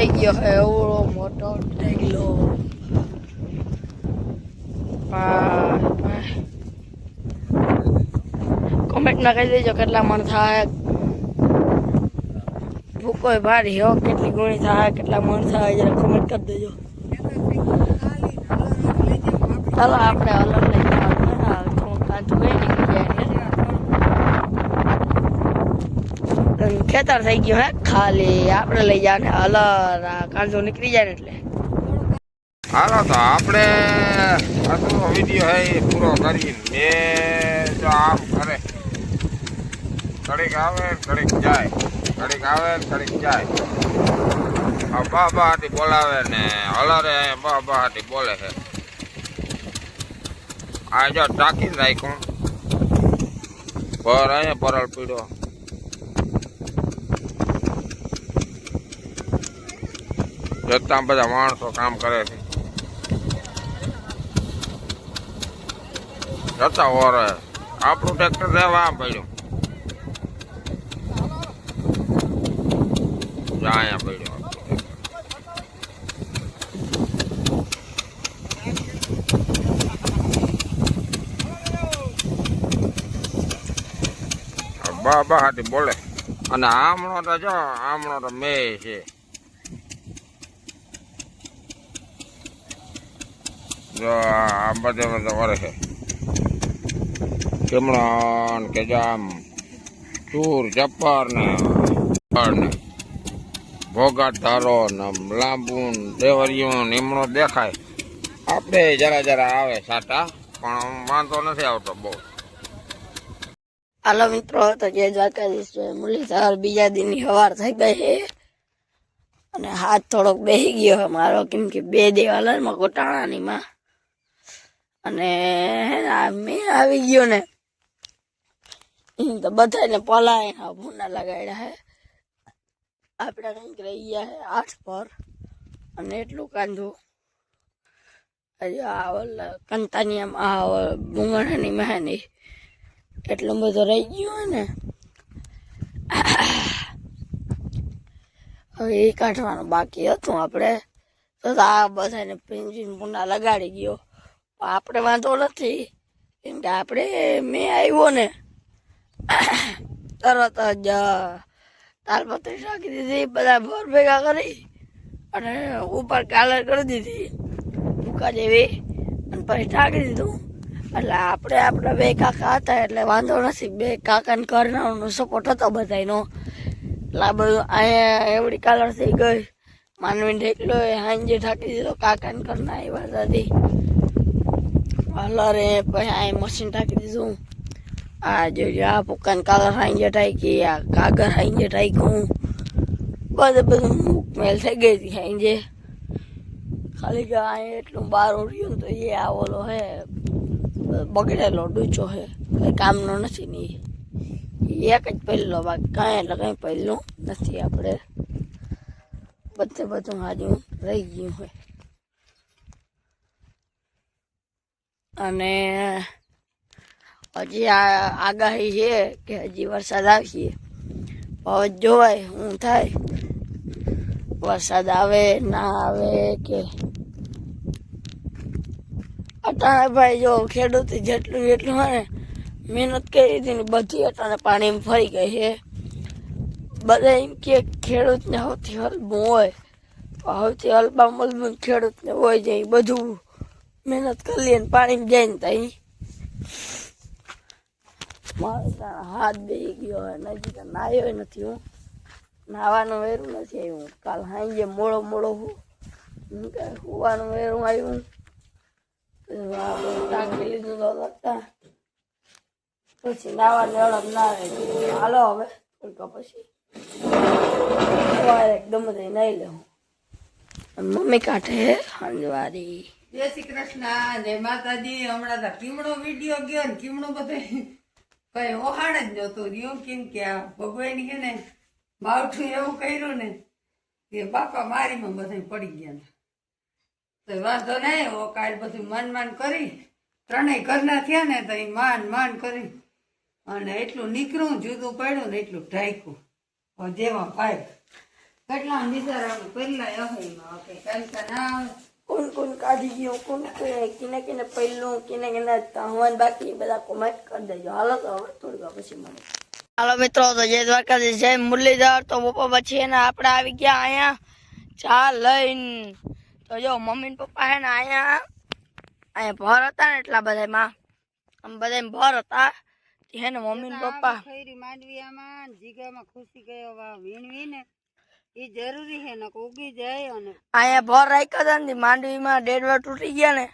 આવી ગયો હે એવડો મોટો ઢગલો. કોમેન્ટમાં કહી દેજો કેટલા મણ થાય. ભૂકો ભારી હો કેટલી ગુણી થાય કેટલા મણ થાય જરા કોમેન્ટ કરી દેજો. ચાલો આપણે અલગ લઈ જવાનું કાચું કઈ નીકળી જાય. ખેતર થઈ ગયું હે ખાલી આપણે લઈ જવાને અલગ કાંચો નીકળી જાય ને એટલે. હાલો તો આપણે આજનો વિડીયો હે એ પૂરો કરીને બે જો આમ કરે ઘડીક આવે ઘડીક જાય ઘડીક આવે ઘડીક જાય. બા હાથી બોલાવે ને હલરે બા હાથી બોલે છે. આ જો ટાંકી રાખ્યું પર અહીંયા પરળ પીડ્યો. જતા બધા માણસો કામ કરે છે. જતા ઓરે આપણું ટ્રેક્ટર રહેવા આમ પડ્યું અહીંયા પડ્યું. બા હાથી બોલે અને આમણો તો જો આમણો તો મેં છે. જો આ બધે વરે છે ચમણ કે જામ ચૂર ચપ્પર ને ભોગાટ ધારો ને લાંબુ દેવરિયું નીમણો દેખાય. આપણે જરા જરા આવે સાટા પણ વાંધો નથી આવતો બહુ. હાલો મિત્રો તો જે દ્વારકાધીશ મુરલીધર બીજા દિનની સવાર થઈ ગઈ છે અને હાથ થોડોક બેસી ગયો છે મારો કેમ કે 2 દેવાલમાં ગોટાણાની માં અને મેં આવી ગયો ને તો બધાને પલાય ભૂના લગાડ્યા હે. આપણે કંઈક રહી ગયા છે 8 પર અને એટલું કાંધું કંતાનિયામાં ડુંગળની મહેની એટલું બધું રહી ગયું હોય ને હવે એ કાઢવાનું બાકી હતું. આપણે તો આ બધાને પેન્સિલ પૂના લગાડી ગયો. આપણે વાંધો નથી કેમ કે આપણે મેં આવ્યો ને તરત જ તાલપત્રી રાખી દીધી બધા ભર ભેગા કરી અને ઉપર કાલર કરી દીધી ભૂકા જેવી અને પછી ઢાંકી દીધું. એટલે આપણે આપણા 2 કાકા હતા એટલે વાંધો નથી. 2 કાકાને કરનારનો સપોર્ટ હતો બધાનો. એટલે આ બધું અહીંયા એવડી કાલર થઈ ગઈ. માનવીને ઢેકલો હાંજે ઢાંકી દીધો કાકાને કરના એ વાત હતી. હલરે પછી આ મશીન ઢાંકી દીધું. આ જોઈ આ ભૂકાને કાલર હાંજે ઢાંકી આ કાગર હાંજે ઢાંક્યું બધું મેલ થઈ ગઈ હતી હાંજે. ખાલી કે અહીંયા એટલું બહાર ઉડ્યું ને તો એ આ ઓલો હે બગડેલો ડૂચો હે કંઈ કામનો નથી ને એક જ પહેલો બાકી કાંઈ એટલે કંઈ પહેલું નથી. આપણે બધું હાજુ રહી ગયું હોય અને હજી આ આગાહી છે કે હજી વરસાદ આવશે. હવે જોવાય શું થાય વરસાદ આવે ના આવે કે. અટાણે ભાઈ જો ખેડૂત જેટલું હોય ને મહેનત કરી હતી ને બધી અટાણે પાણીમાં ફરી ગઈ છે. બધા એમ કે ખેડૂતને સૌથી હલબું હોય સૌથી હલબા મલબું ખેડૂતને હોય જાય બધું મહેનત કરી લે ને પાણીમાં જાય ને ત્યાં મારે હાથ બેસી ગયો હોય નજીક નાહ્યો નથી. હું નાવાનું વેરું નથી આવ્યું. કાલ સાંજે મોડો હોવાનું વેરું આવ્યું. ટાંકી લીધું તો લગતા પછી નાવાની અડપ ના રહી. હાલો હવે પછી ગમે તે નાઈ લેવું. મમ્મી કાઢે હંજવારી. જય શ્રી કૃષ્ણ જય માતાજી. હમણાં તો કીમણો વિડીયો ગયો ને કીમણો બધે કઈ ઓહાણ જ નતું રહ્યું કેમ કે આ ભગવાન કે ને માવઠું એવું કર્યું ને કે બાપા મારીમાં બધા પડી ગયા. તો વાંધો નહીં કાલ બધું માન કરી 3 ઘરના થયા ને તો એ માન કરી અને એટલું નીકળ્યું જુદું પડ્યું ને એટલું ઢાંક્યું જેવા ભાઈ કેટલા બિચારા પહેલા અહીમાં ઓકે કેમ કે ના આવે. કોણ કોણ કાઢી ગયું, કોણ કિને કિને પહેલું, કિને કિને હવન બાકી, બધા કોમેન્ટ કરી દેજો. હાલો તો હવે થોડી વાર પછી મળે. હાલો મિત્રો, તો જય દ્વારકાધીશ, જય મુરલીધર. તો પપ્પા પછી એને આપણે આવી ગયા અહીંયા ચા લઈને. તો જો મમ્મી ને પપ્પા હે ને અહીંયા ભર હતા ને એટલા બધામાં, આમ બધા ભર હતા હે ને. મમ્મી ને પપ્પા ખૈરી માંડવીયામાં જીગામાં ખુશી ગયો વીણવી ને એ જરૂરી છે ને ઉગી જાય. અને અહીંયા ભર રાખ્યા હતા ને માંડવીમાં ડેડવા તૂટી ગયા ને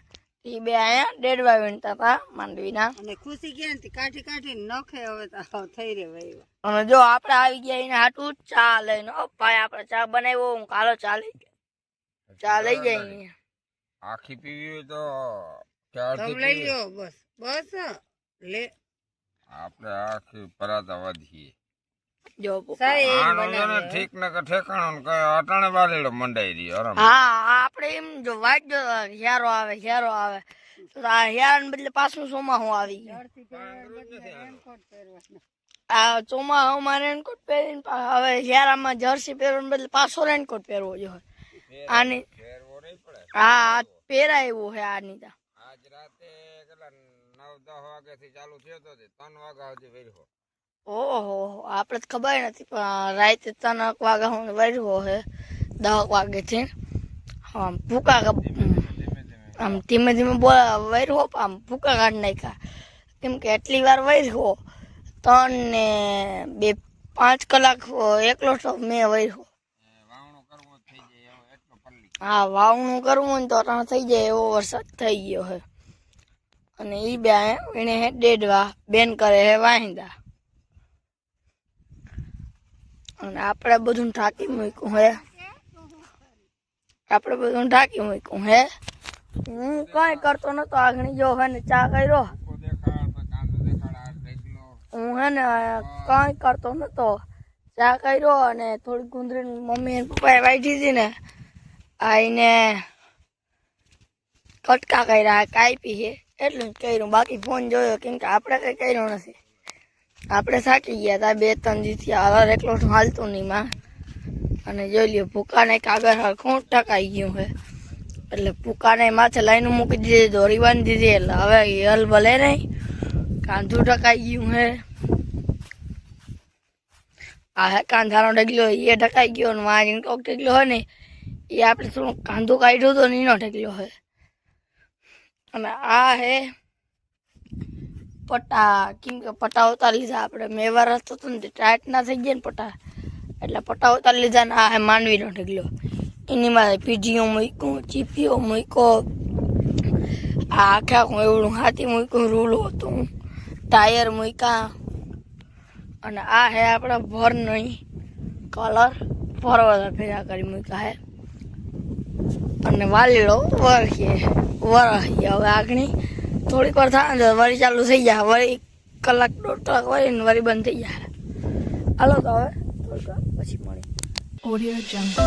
એ બે અહીંયા ડેડવા વીણતા હતા માંડવીના. અને ખુશી ગયા ને કાઠી કાઠી નખે હવે તો થઈ રે ભાઈ. અને જો આપણે આવી ગયા એને હાટું ચા લઈને. ભાઈ આપણે ચા બનાવ્યો, હું કાલો ચા લઈ ગયો. ચા લઈ જાય આખી પીવી હોય તો તમે લઈ લો. બસ બસ લે આપણે આખી પરાતા વધીએ. જો ઠીક ને કે ઠેકાણું ને કઈ અટાણે વાલેડો મંડાઈ રહ્યો. હા આપણે એમ જો વાટ જો હેરો આવે તો આ હેરાન બદલે પાછું ચોમાસું આવી ગયું. આ ચોમાસામાં રેનકોટ પહેરીને હવે હેરામાં જર્સી પહેરવાને બદલે પાછો રેનકોટ પહેરવો જોઈએ. આની હા પહેરાય એવું છે આની તો. આજ રાતે કેટલા 9-10 વાગ્યા થી ચાલુ થયો તો 3 વાગ્યા સુધી વેર્યો. ઓહો આપણે તો ખબર નથી પણ રાતે 3 વાગ્યા સુધી વર્યો છે. 10 વાગ્યાથી આમ ભૂકા આમ ધીમે ધીમે વર્યો આમ ભૂકા કાઢી નાખ્યા. કેમ કે એટલી વાર વર્યો 3 ને 2-5 કલાક એકલો મેં વર્યો. હા વાવણું કરવું ને તો અટાણ થઈ જાય એવો વરસાદ થઈ ગયો છે. અને એ બે એને હે ડેડવા બેન કરે હે વાહિંદા. અને આપણે બધું ઢાંકી મૂક્યું હે. હું કઈ કરતો નતો. આગળ જો હે ને ચા કર્યો. હું હે ને કઈ કરતો નતો. ચા કર્યો અને થોડી ગુંદરી મમ્મી ને પપ્પાએ વાઢી હતી ને આઈને કટકા કર્યા કાપી છે એટલું જ કર્યું. બાકી ફોન જોયો કેમ કે આપણે કઈ કર્યો નથી. આપણે થાકી ગયા હતા 2-3 દિવસથી. હવે એકલો હાલતું નહીં માં. અને જોઈ લ્યો ભૂકાને કાગળ હરખું ટકાઈ ગયું છે એટલે ભૂકાને માથે લાઈન મૂકી દીધી, દોરી બાંધી દીધી. એટલે હવે હલ ભલે નહીં, કાંધું ટકાઈ ગયું છે. આ હે કાંધાનો ઢગલો એ ઢકાઈ ગયો. ને મારી ટોક ઢગલો હોય ને એ આપણે થોડું કાંધું કાઢ્યું તો નીનો ઢગલો છે. અને આ હે પટ્ટા. કેમ કે પટ્ટા ઉતારી લીધા આપણે. મેવાર હતો ને ટાઈટ ના થઈ ગયા ને પટ્ટા એટલે પટ્ટા ઉતારી લીધા. ને આ હે માંડવીનો ઢગલો. એની માં પીજીઓ મૂક્યું, ચીપીઓ મૂક્યો, આ આખે આખું એવડું હાથી મૂક્યું, રૂલો હતું, ટાયર મૂક્યા. અને આ હે આપણા ભર નહીં કલર ભરવા ભેગા કરી મૂક્યા હે. અને વાલીડો વરખીએ. હવે આગળ થોડીક વાર થાય ને વળી ચાલુ થઈ જાય. વળી 1-1.5 કલાક વળીને વળી બંધ થઈ જાય. હાલો તો હવે થોડીક વાર પછી મળી. Audio Jungle.